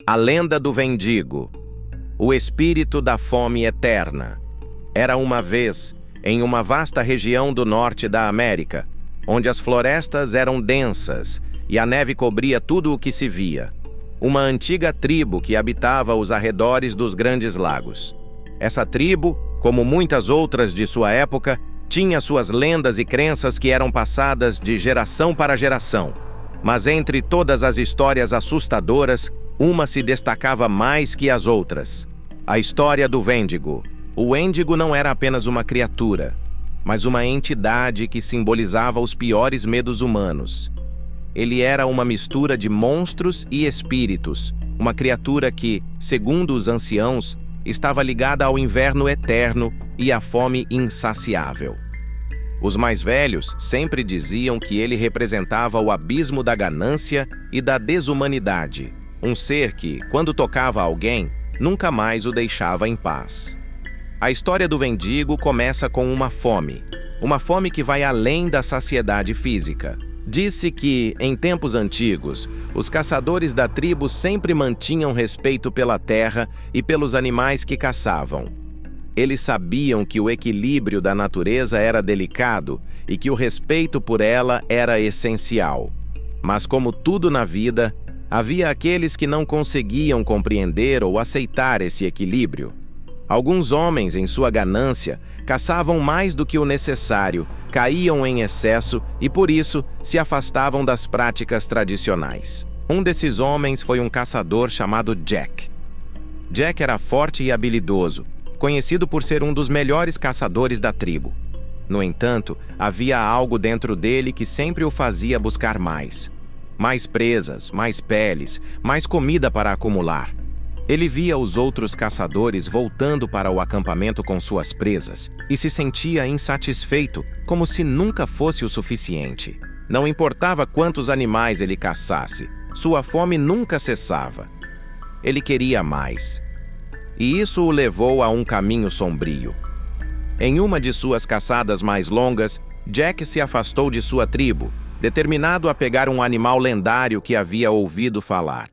A lenda do Vendigo. O espírito da fome eterna. Era uma vez, em uma vasta região do norte da América, onde as florestas eram densas e a neve cobria tudo o que se via, uma antiga tribo que habitava os arredores dos grandes lagos. Essa tribo, como muitas outras de sua época, tinha suas lendas e crenças que eram passadas de geração para geração. Mas entre todas as histórias assustadoras, uma se destacava mais que as outras. A história do Wendigo. O Wendigo não era apenas uma criatura, mas uma entidade que simbolizava os piores medos humanos. Ele era uma mistura de monstros e espíritos, uma criatura que, segundo os anciãos, estava ligada ao inverno eterno e à fome insaciável. Os mais velhos sempre diziam que ele representava o abismo da ganância e da desumanidade, um ser que, quando tocava alguém, nunca mais o deixava em paz. A história do Vendigo começa com uma fome que vai além da saciedade física. Disse que, em tempos antigos, os caçadores da tribo sempre mantinham respeito pela terra e pelos animais que caçavam. Eles sabiam que o equilíbrio da natureza era delicado e que o respeito por ela era essencial. Mas, como tudo na vida, havia aqueles que não conseguiam compreender ou aceitar esse equilíbrio. Alguns homens, em sua ganância, caçavam mais do que o necessário, caíam em excesso e, por isso, se afastavam das práticas tradicionais. Um desses homens foi um caçador chamado Jack. Jack era forte e habilidoso, conhecido por ser um dos melhores caçadores da tribo. No entanto, havia algo dentro dele que sempre o fazia buscar mais. Mais presas, mais peles, mais comida para acumular. Ele via os outros caçadores voltando para o acampamento com suas presas e se sentia insatisfeito, como se nunca fosse o suficiente. Não importava quantos animais ele caçasse, sua fome nunca cessava. Ele queria mais. E isso o levou a um caminho sombrio. Em uma de suas caçadas mais longas, Jack se afastou de sua tribo, determinado a pegar um animal lendário que havia ouvido falar.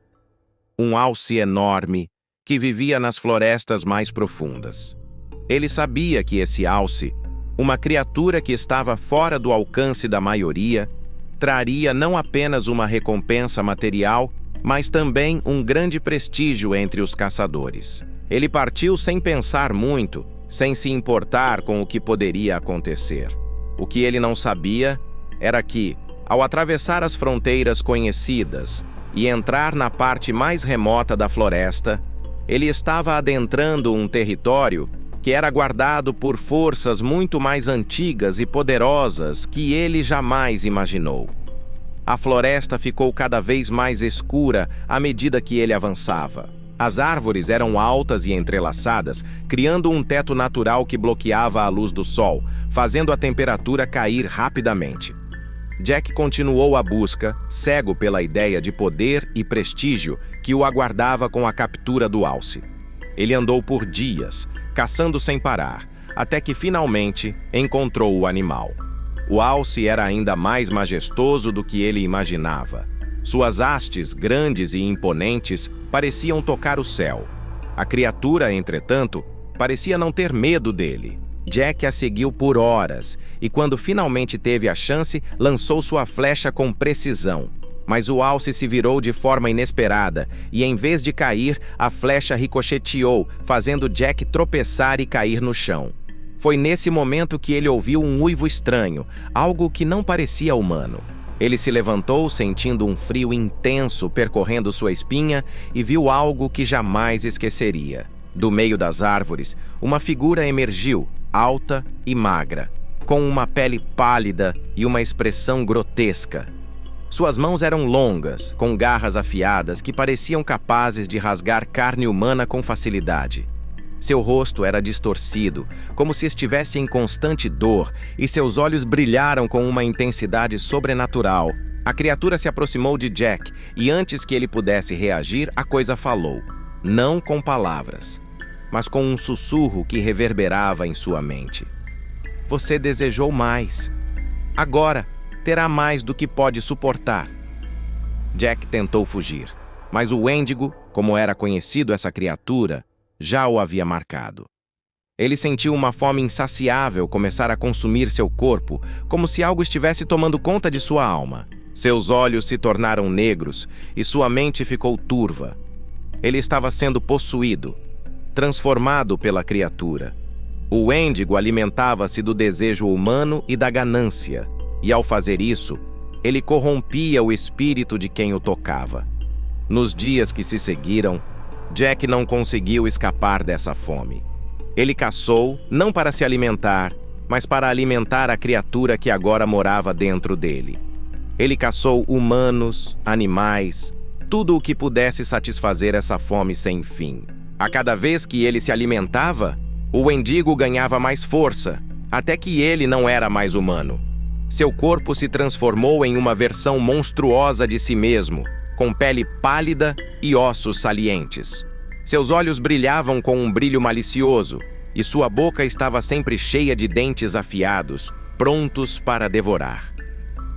Um alce enorme que vivia nas florestas mais profundas. Ele sabia que esse alce, uma criatura que estava fora do alcance da maioria, traria não apenas uma recompensa material, mas também um grande prestígio entre os caçadores. Ele partiu sem pensar muito, sem se importar com o que poderia acontecer. O que ele não sabia era que, ao atravessar as fronteiras conhecidas e entrar na parte mais remota da floresta, ele estava adentrando um território que era guardado por forças muito mais antigas e poderosas que ele jamais imaginou. A floresta ficou cada vez mais escura à medida que ele avançava. As árvores eram altas e entrelaçadas, criando um teto natural que bloqueava a luz do sol, fazendo a temperatura cair rapidamente. Jack continuou a busca, cego pela ideia de poder e prestígio que o aguardava com a captura do alce. Ele andou por dias, caçando sem parar, até que finalmente encontrou o animal. O alce era ainda mais majestoso do que ele imaginava. Suas hastes, grandes e imponentes, pareciam tocar o céu. A criatura, entretanto, parecia não ter medo dele. Jack a seguiu por horas, e quando finalmente teve a chance, lançou sua flecha com precisão. Mas o alce se virou de forma inesperada, e em vez de cair, a flecha ricocheteou, fazendo Jack tropeçar e cair no chão. Foi nesse momento que ele ouviu um uivo estranho, algo que não parecia humano. Ele se levantou, sentindo um frio intenso percorrendo sua espinha, e viu algo que jamais esqueceria. Do meio das árvores, uma figura emergiu, alta e magra, com uma pele pálida e uma expressão grotesca. Suas mãos eram longas, com garras afiadas que pareciam capazes de rasgar carne humana com facilidade. Seu rosto era distorcido, como se estivesse em constante dor, e seus olhos brilharam com uma intensidade sobrenatural. A criatura se aproximou de Jack, e antes que ele pudesse reagir, a coisa falou, não com palavras, mas com um sussurro que reverberava em sua mente. Você desejou mais. Agora, terá mais do que pode suportar. Jack tentou fugir, mas o Wendigo, como era conhecido essa criatura, já o havia marcado. Ele sentiu uma fome insaciável começar a consumir seu corpo, como se algo estivesse tomando conta de sua alma. Seus olhos se tornaram negros e sua mente ficou turva. Ele estava sendo possuído, transformado pela criatura. O Wendigo alimentava-se do desejo humano e da ganância, e ao fazer isso, ele corrompia o espírito de quem o tocava. Nos dias que se seguiram, Jack não conseguiu escapar dessa fome. Ele caçou, não para se alimentar, mas para alimentar a criatura que agora morava dentro dele. Ele caçou humanos, animais, tudo o que pudesse satisfazer essa fome sem fim. A cada vez que ele se alimentava, o Wendigo ganhava mais força, até que ele não era mais humano. Seu corpo se transformou em uma versão monstruosa de si mesmo, com pele pálida e ossos salientes. Seus olhos brilhavam com um brilho malicioso, e sua boca estava sempre cheia de dentes afiados, prontos para devorar.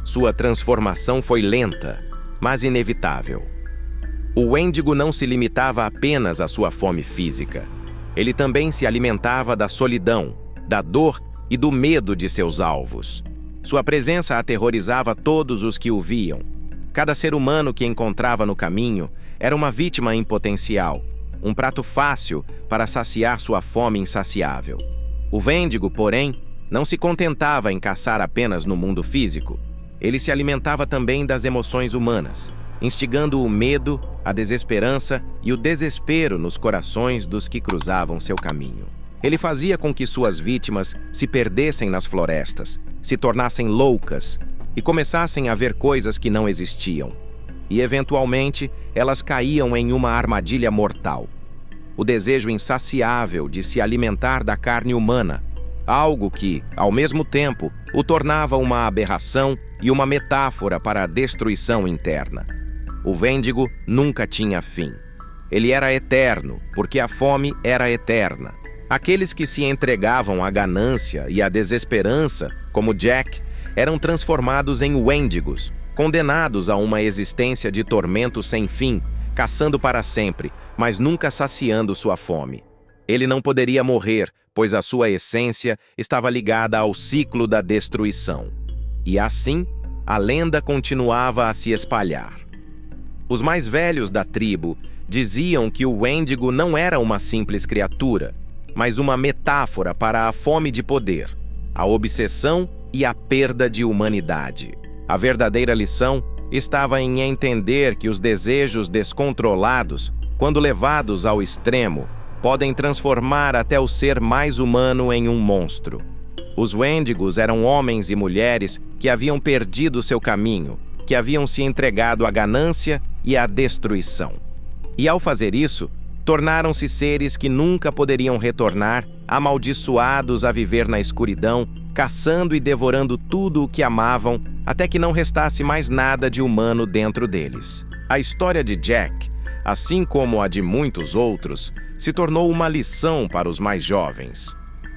Sua transformação foi lenta, mas inevitável. O Wendigo não se limitava apenas à sua fome física. Ele também se alimentava da solidão, da dor e do medo de seus alvos. Sua presença aterrorizava todos os que o viam. Cada ser humano que encontrava no caminho era uma vítima em potencial, um prato fácil para saciar sua fome insaciável. O Wendigo, porém, não se contentava em caçar apenas no mundo físico. Ele se alimentava também das emoções humanas, instigando o medo, a desesperança e o desespero nos corações dos que cruzavam seu caminho. Ele fazia com que suas vítimas se perdessem nas florestas, se tornassem loucas e começassem a ver coisas que não existiam. E, eventualmente, elas caíam em uma armadilha mortal. O desejo insaciável de se alimentar da carne humana, algo que, ao mesmo tempo, o tornava uma aberração e uma metáfora para a destruição interna. O Wendigo nunca tinha fim. Ele era eterno, porque a fome era eterna. Aqueles que se entregavam à ganância e à desesperança, como Jack, eram transformados em Wendigos, condenados a uma existência de tormento sem fim, caçando para sempre, mas nunca saciando sua fome. Ele não poderia morrer, pois a sua essência estava ligada ao ciclo da destruição. E assim, a lenda continuava a se espalhar. Os mais velhos da tribo diziam que o Wendigo não era uma simples criatura, mas uma metáfora para a fome de poder, a obsessão e a perda de humanidade. A verdadeira lição estava em entender que os desejos descontrolados, quando levados ao extremo, podem transformar até o ser mais humano em um monstro. Os Wendigos eram homens e mulheres que haviam perdido seu caminho, que haviam se entregado à ganância e à destruição. E ao fazer isso, tornaram-se seres que nunca poderiam retornar, amaldiçoados a viver na escuridão, caçando e devorando tudo o que amavam, até que não restasse mais nada de humano dentro deles. A história de Jack, assim como a de muitos outros, se tornou uma lição para os mais jovens.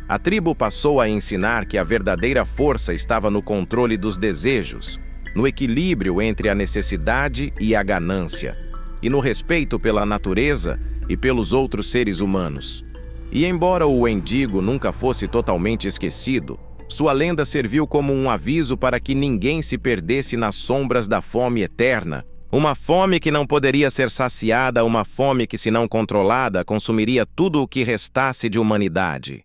A tribo passou a ensinar que a verdadeira força estava no controle dos desejos, no equilíbrio entre a necessidade e a ganância, e no respeito pela natureza e pelos outros seres humanos. E embora o Wendigo nunca fosse totalmente esquecido, sua lenda serviu como um aviso para que ninguém se perdesse nas sombras da fome eterna, uma fome que não poderia ser saciada, uma fome que, se não controlada, consumiria tudo o que restasse de humanidade.